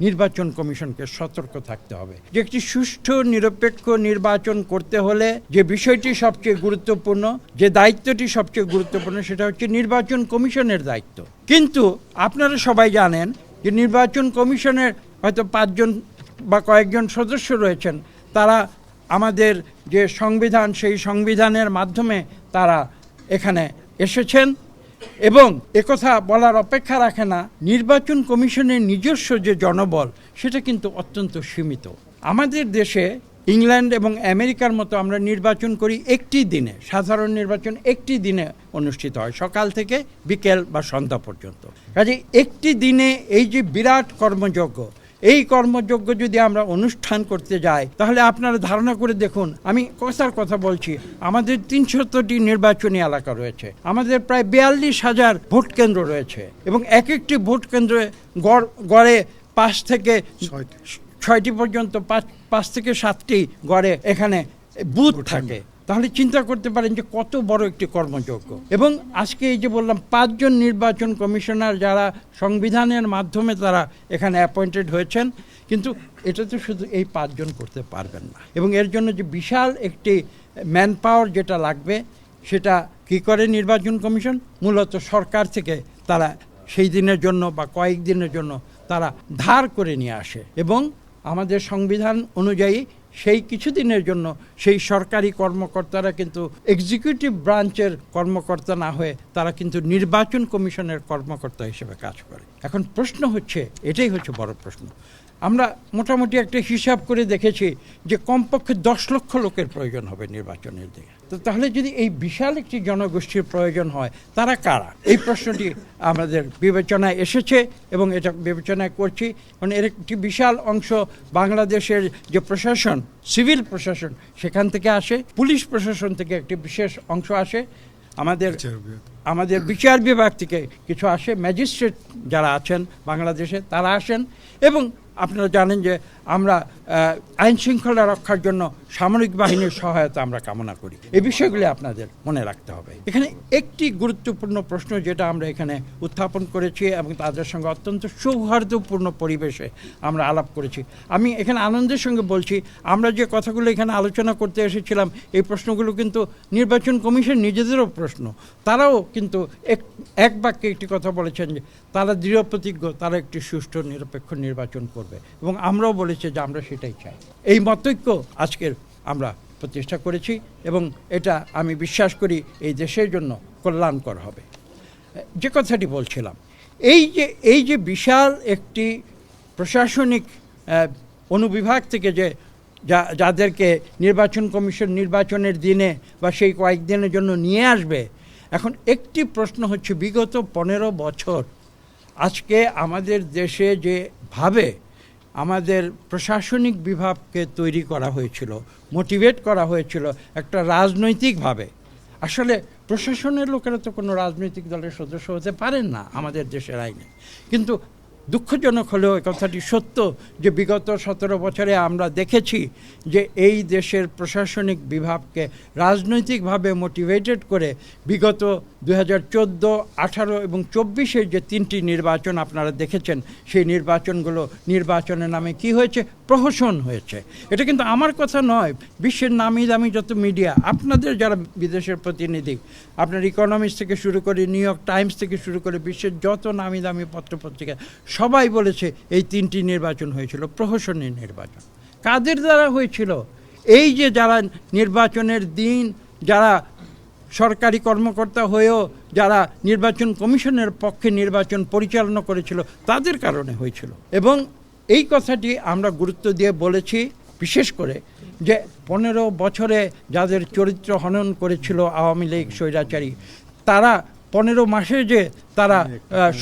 নির্বাচন কমিশনকে সতর্ক থাকতে হবে যে একটি সুষ্ঠু নিরপেক্ষ নির্বাচন করতে হলে যে বিষয়টি সবচেয়ে গুরুত্বপূর্ণ, যে দায়িত্বটি সবচেয়ে গুরুত্বপূর্ণ, সেটা হচ্ছে নির্বাচন কমিশনের দায়িত্ব। কিন্তু আপনারা সবাই জানেন যে নির্বাচন কমিশনের হয়তো 5 জন বা কয়েকজন সদস্য রয়েছেন, তারা আমাদের যে সংবিধান, সেই সংবিধানের মাধ্যমে তারা এখানে এসেছেন এবং একথা বলার অপেক্ষা রাখে না। নির্বাচন কমিশনের নিজস্ব যে জনবল, সেটা কিন্তু অত্যন্ত সীমিত। আমাদের দেশে ইংল্যান্ড এবং আমেরিকার মতো আমরা নির্বাচন করি একটি দিনে, সাধারণ নির্বাচন একটি দিনে অনুষ্ঠিত হয়, সকাল থেকে বিকেল বা সন্ধ্যা পর্যন্ত। কাজে একটি দিনে এই যে বিরাট কর্মযজ্ঞ, এই কর্মযজ্ঞ যদি আমরা অনুষ্ঠান করতে যাই, তাহলে আপনারা ধারণা করে দেখুন, আমি কথা বলছি, আমাদের 300টি নির্বাচনী এলাকা রয়েছে, আমাদের প্রায় 42,000 ভোট কেন্দ্র রয়েছে এবং এক একটি ভোট কেন্দ্রে গড়ে 5 থেকে 6টি পর্যন্ত 5 থেকে 7টি গড়ে এখানে বুথ থাকে। তাহলে চিন্তা করতে পারেন যে কত বড় একটি কর্মযজ্ঞ। এবং আজকে এই যে বললাম 5 জন নির্বাচন কমিশনার যারা সংবিধানের মাধ্যমে তারা এখানে অ্যাপয়েন্টেড হয়েছেন, কিন্তু এটা তো শুধু এই 5 জন করতে পারবেন না। এবং এর জন্য যে বিশাল একটি ম্যান পাওয়ার যেটা লাগবে, সেটা কি করে নির্বাচন কমিশন? মূলত সরকার থেকে তারা সেই দিনের জন্য বা কয়েকদিনের জন্য তারা ধার করে নিয়ে আসে এবং আমাদের সংবিধান অনুযায়ী সেই কিছুদিনের জন্য সেই সরকারি কর্মকর্তারা কিন্তু এক্সিকিউটিভ ব্রাঞ্চের কর্মকর্তা না হয়ে তারা কিন্তু নির্বাচন কমিশনের কর্মকর্তা হিসেবে কাজ করে। এখন প্রশ্ন হচ্ছে, এটাই হচ্ছে বড় প্রশ্ন, আমরা মোটামুটি একটা হিসাব করে দেখেছি যে কমপক্ষে 10 লক্ষ লোকের প্রয়োজন হবে নির্বাচনের দিকে। তো তাহলে যদি এই বিশাল একটি জনগোষ্ঠীর প্রয়োজন হয়, তারা কারা? এই প্রশ্নটি আমাদের বিবেচনায় এসেছে এবং এটা বিবেচনায় করছি। কারণ এর একটি বিশাল অংশ বাংলাদেশের যে প্রশাসন, সিভিল প্রশাসন, সেখান থেকে আসে, পুলিশ প্রশাসন থেকে একটি বিশেষ অংশ আসে, আমাদের বিচার বিভাগ থেকে কিছু আসে, ম্যাজিস্ট্রেট যারা আছেন বাংলাদেশে তারা আসেন, এবং আপনারা জানেন যে আমরা আইন শৃঙ্খলা রক্ষার জন্য সামরিক বাহিনীর সহায়তা আমরা কামনা করি। এই বিষয়গুলি আপনাদের মনে রাখতে হবে। এখানে একটি গুরুত্বপূর্ণ প্রশ্ন যেটা আমরা এখানে উত্থাপন করেছি এবং তাদের সঙ্গে অত্যন্ত সৌহার্দ্যপূর্ণ পরিবেশে আমরা আলাপ করেছি। আমি এখানে আনন্দের সঙ্গে বলছি, আমরা যে কথাগুলো এখানে আলোচনা করতে এসেছিলাম, এই প্রশ্নগুলো কিন্তু নির্বাচন কমিশন নিজেদেরও প্রশ্ন। তারাও কিন্তু এক বাক্যে একটি কথা বলেছেন যে তারা দৃঢ় প্রতিজ্ঞ, তারা একটি সুষ্ঠু নিরপেক্ষ নির্বাচন করবে এবং আমরাও বলেছি যে আমরা সেটাই চাই। এই মতৈক্য আজকের আমরা প্রতিষ্ঠা করেছি এবং এটা আমি বিশ্বাস করি এই দেশের জন্য কল্যাণকর হবে। যে কথাটি বলছিলাম, এই যে বিশাল একটি প্রশাসনিক অনুবিভাগ থেকে যে যাদেরকে নির্বাচন কমিশন নির্বাচনের দিনে বা সেই কয়েকদিনের জন্য নিয়ে আসবে, এখন একটি প্রশ্ন হচ্ছে, বিগত 15 বছর আজকে আমাদের দেশে যেভাবে আমাদের প্রশাসনিক বিভাগকে তৈরি করা হয়েছিল, মোটিভেট করা হয়েছিল একটা রাজনৈতিকভাবে, আসলে প্রশাসনের লোকেরা তো কোনো রাজনৈতিক দলের সদস্য হতে পারেন না আমাদের দেশের আইনে। কিন্তু দুঃখজনক হলেও এই কথাটি সত্য যে বিগত 17 বছরে আমরা দেখেছি যে এই দেশের প্রশাসনিক বিভাগকে রাজনৈতিকভাবে মোটিভেটেড করে বিগত 2014, 18 এবং 24-এর যে 3টি নির্বাচন আপনারা দেখেছেন, সেই নির্বাচনগুলো নির্বাচনের নামে কি হয়েছে? প্রহসন হয়েছে। এটা কিন্তু আমার কথা নয়, বিশ্বের নামি দামি যত মিডিয়া, আপনাদের যারা বিদেশের প্রতিনিধি, আপনার ইকোনমিস্ট থেকে শুরু করে নিউ ইয়র্ক টাইমস থেকে শুরু করে বিশ্বের যত নামি দামি পত্রপত্রিকা, সবাই বলেছে এই 3টি নির্বাচন হয়েছিল প্রহসনের নির্বাচন। কাদের দ্বারা হয়েছিল? এই যে যারা নির্বাচনের দিন যারা সরকারি কর্মকর্তা হয়েও যারা নির্বাচন কমিশনের পক্ষে নির্বাচন পরিচালনা করেছিল, তাদের কারণে হয়েছিল। এবং এই কথাটি আমরা গুরুত্ব দিয়ে বলেছি, বিশেষ করে যে 15 বছরে যাদের চরিত্র হনন করেছিল আওয়ামী লীগ স্বৈরাচারী, তারা 15 মাসে যে তারা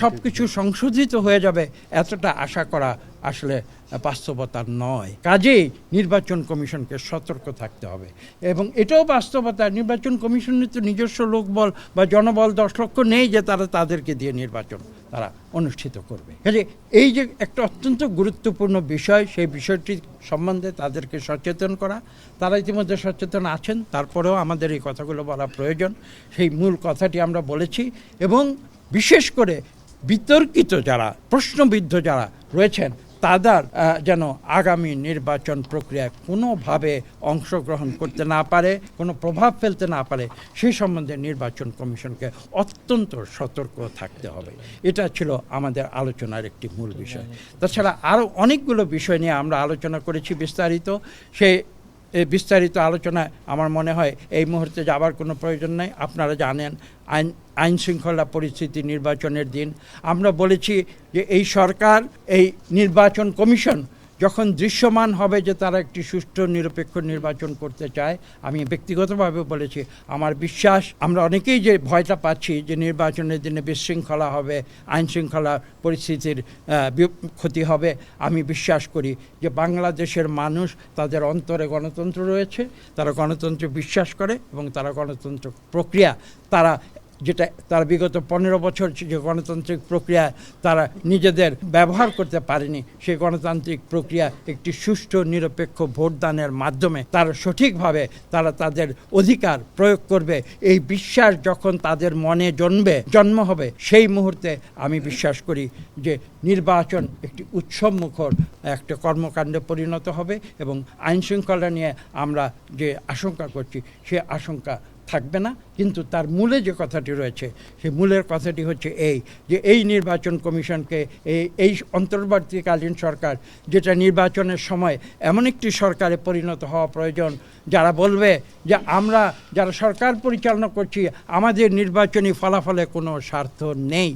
সব কিছু সংশোধিত হয়ে যাবে, এতটা আশা করা আসলে বাস্তবতা নয়। কাজেই নির্বাচন কমিশনকে সতর্ক থাকতে হবে এবং এটাও বাস্তবতা, নির্বাচন কমিশনের তো নিজস্ব লোকবল বা জনবল 10 লক্ষ নেই যে তারা তাদেরকে দিয়ে নির্বাচন তারা অনুষ্ঠিত করবে। কাজে এই যে একটা অত্যন্ত গুরুত্বপূর্ণ বিষয়, সেই বিষয়টি সম্বন্ধে তাদেরকে সচেতন করা, তারা ইতিমধ্যে সচেতন আছেন, তারপরেও আমাদের এই কথাগুলো বলা প্রয়োজন। সেই মূল কথাটি আমরা বলেছি এবং বিশেষ করে বিতর্কিত যারা, প্রশ্নবিদ্ধ যারা রয়েছেন, তাদের যেন আগামী নির্বাচন প্রক্রিয়ায় কোনোভাবে অংশগ্রহণ করতে না পারে, কোনো প্রভাব ফেলতে না পারে, সেই সম্বন্ধে নির্বাচন কমিশনকে অত্যন্ত সতর্ক থাকতে হবে। এটা ছিল আমাদের আলোচনার একটি মূল বিষয়। তাছাড়া আরও অনেকগুলো বিষয় নিয়ে আমরা আলোচনা করেছি বিস্তারিত। সেই বিস্তারিত আলোচনায় আমার মনে হয় এই মুহূর্তে যাবার কোনো প্রয়োজন নেই। আপনারা জানেন আইন শৃঙ্খলা পরিস্থিতি নির্বাচনের দিন। আমরা বলেছি যে এই সরকার, এই নির্বাচন কমিশন যখন দৃশ্যমান হবে যে তারা একটি সুষ্ঠু নিরপেক্ষ নির্বাচন করতে চায়, আমি ব্যক্তিগতভাবে বলেছি আমার বিশ্বাস, আমরা অনেকেই যে ভয়টা পাচ্ছি যে নির্বাচনের দিনে বিশৃঙ্খলা হবে, আইন শৃঙ্খলা পরিস্থিতির ক্ষতি হবে, আমি বিশ্বাস করি যে বাংলাদেশের মানুষ, তাদের অন্তরে গণতন্ত্র রয়েছে, তারা গণতন্ত্রে বিশ্বাস করে এবং তারা গণতন্ত্র প্রক্রিয়া, যেটা তার বিগত 15 বছর যে গণতান্ত্রিক প্রক্রিয়া তারা নিজেদের ব্যবহার করতে পারেনি, সেই গণতান্ত্রিক প্রক্রিয়া একটি সুষ্ঠু নিরপেক্ষ ভোটদানের মাধ্যমে তারা সঠিকভাবে তাদের অধিকার প্রয়োগ করবে। এই বিশ্বাস যখন তাদের মনে জন্ম হবে, সেই মুহূর্তে আমি বিশ্বাস করি যে নির্বাচন একটি উৎসবমুখর একটা কর্মকাণ্ডে পরিণত হবে এবং আইন শৃঙ্খলা নিয়ে আমরা যে আশঙ্কা করছি সে আশঙ্কা থাকবে না। কিন্তু তার মূলে যে কথাটি রয়েছে, সেই মূলের কথাটি হচ্ছে এই নির্বাচন কমিশনকে এই অন্তর্বর্তীকালীন সরকার, যেটা নির্বাচনের সময় এমন একটি সরকারে পরিণত হওয়া প্রয়োজন যারা বলবে যে আমরা যারা সরকার পরিচালনা করছি আমাদের নির্বাচনী ফলাফলে কোনো স্বার্থ নেই,